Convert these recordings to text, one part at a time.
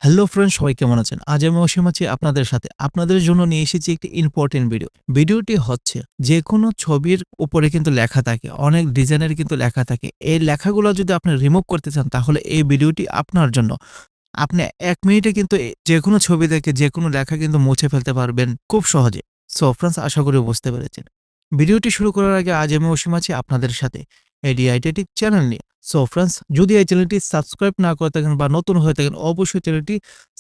Hello friends, সবাই কেমন আছেন? আজ আমি অসীম আছি আপনাদের সাথে। আপনাদের জন্য নিয়ে এসেছি একটি ইম্পোর্টেন্ট ভিডিও। ভিডিওটি হচ্ছে যেকোনো ছবির উপরে কিন্তু লেখা থাকে, অনেক ডিজাইনের কিন্তু লেখা থাকে। এই লেখাগুলো যদি আপনি রিমুভ করতে চান তাহলে এই ভিডিওটি আপনার জন্য। আপনি ১ মিনিটে কিন্তু যেকোনো ছবি থেকে যেকোনো লেখা কিন্তু মুছে ফেলতে পারবেন খুব সহজে। সো ফ্রেন্ডস, আশা করি বুঝতে পেরেছেন। ভিডিওটি শুরু করার আগে আজ আমি অসীম আছি আপনাদের সাথে এডিআইটি চ্যানেল নিয়ে। সো ফ্রেন্ডস, যদি এই চ্যানেলটি সাবস্ক্রাইব না করে থাকেন বা নতুন হয়ে থাকেন অবশ্যই চ্যানেলটি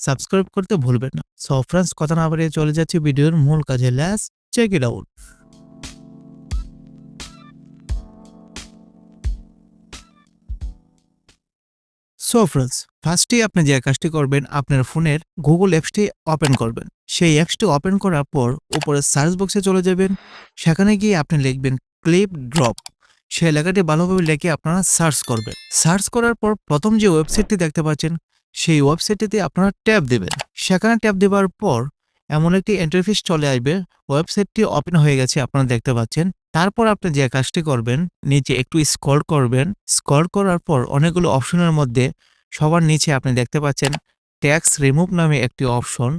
সাবস্ক্রাইব করতে ভুলবেন না। সো ফ্রেন্ডস, কথা না বাড়িয়ে চলে যাচ্ছি ভিডিওর মূল কাজে। Let's check it out. So friends, ফার্স্টে আপনি যে কাজটি করবেন আপনার ফোনের গুগল অ্যাপসটি ওপেন করবেন। সেই অ্যাপসটি ওপেন করার পর উপরে সার্চ বক্সে চলে যাবেন। সেখানে গিয়ে আপনি লিখবেন ক্লিপ ড্রপ। সেই লেখাটি ভালোভাবে লিখে আপনারা সার্চ করবেন। সার্চ করার পর প্রথম যে ওয়েবসাইটটি দেখতে পাচ্ছেন সেই ওয়েবসাইটটিতে আপনারা ট্যাপ দেবেন। সেখানে ট্যাপ দেওয়ার পর এমন একটি ইন্টারফেস চলে আসবে। ওয়েবসাইটটি ওপেন হয়ে গেছে আপনারা দেখতে পাচ্ছেন। তারপর আপনি যে কাজটি করবেন নিচে একটু স্ক্রল করবেন। স্ক্রল করার পর অনেকগুলো অপশনের মধ্যে সবার নিচে আপনি দেখতে পাচ্ছেন ট্যাক্স রিমুভ নামে একটি অপশন।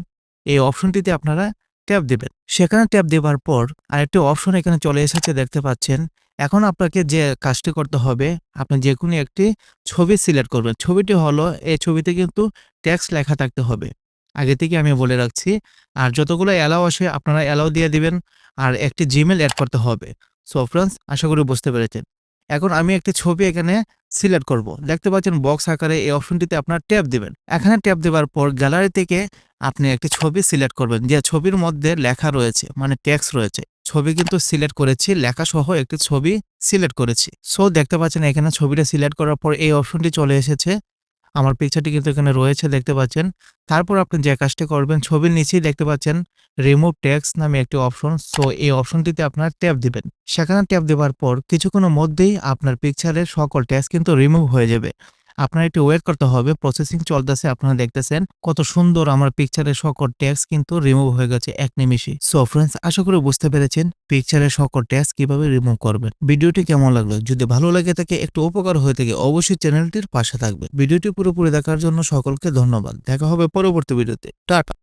এই অপশনটিতে আপনারা ট্যাপ দেবেন। সেখানে ট্যাপ দেওয়ার পর আরেকটি অপশন এখানে চলে এসেছে দেখতে পাচ্ছেন। এখন আপনাকে যে কাজটি করতে হবে, আপনি যেকোনো একটি ছবি সিলেক্ট করবেন। ছবিটি হলো, এই ছবিতে কিন্তু ট্যাক্স লেখা থাকতে হবে। আগে থেকে আমি বলে রাখছি। আর যতগুলো অ্যালাও আসে আপনারা অ্যালাও দিয়ে দিবেন। আর একটি জিমেইল এড করতে হবে। সো ফ্রেন্ডস, আশা করি বুঝতে পেরেছেন। এখন আমি একটি ছবি এখানে সিলেক্ট করব। দেখতে পাচ্ছেন বক্স আকারে এই অপশনটিতে আপনার ট্যাপ দিবেন। এখানে ট্যাপ দেওয়ার পর গ্যালারি থেকে আপনি একটি ছবি সিলেক্ট করবেন যে ছবির মধ্যে লেখা রয়েছে, মানে টেক্সট রয়েছে। ছবি কিন্তু সিলেক্ট করেছি, লেখা সহ একটি ছবি সিলেক্ট করেছি। সো দেখতে পাচ্ছেন এখানে ছবিটা সিলেক্ট করার পর এই অপশনটি চলে এসেছে। আমার পিকচারটি কিন্তু এখানে রয়েছে দেখতে পাচ্ছেন। তারপর আপনি যে কাজটি করবেন ছবির নিচেই দেখতে পাচ্ছেন রিমুভ টেক্সট নামে একটি অপশন। সো এই অপশনটিতে আপনার ট্যাপ দিবেন। সেখানে ট্যাপ দেওয়ার পর কিছুক্ষণের মধ্যেই আপনার পিকচারের সকল টেক্সট কিন্তু রিমুভ হয়ে যাবে। আপনার একটু ওয়েট করতে হবে, প্রসেসিং চলতেছে। আপনারা দেখতেছেন কত সুন্দর আমার পিকচারের সকল টেক্সট কিন্তু রিমুভ হয়ে গেছে এক নিমিষে। সো ফ্রেন্ডস, আশা করি বুঝতে পেরেছেন পিকচারের সকল টেক্সট কিভাবে রিমুভ করবেন। ভিডিওটি কেমন লাগলো? যদি ভালো লাগে থাকে, একটু উপকার হয়ে থাকে, অবশ্যই চ্যানেলটির পাশে থাকবে। ভিডিওটি পুরোপুরি দেখার জন্য সকলকে ধন্যবাদ। দেখা হবে পরবর্তী ভিডিওতে। টাটা।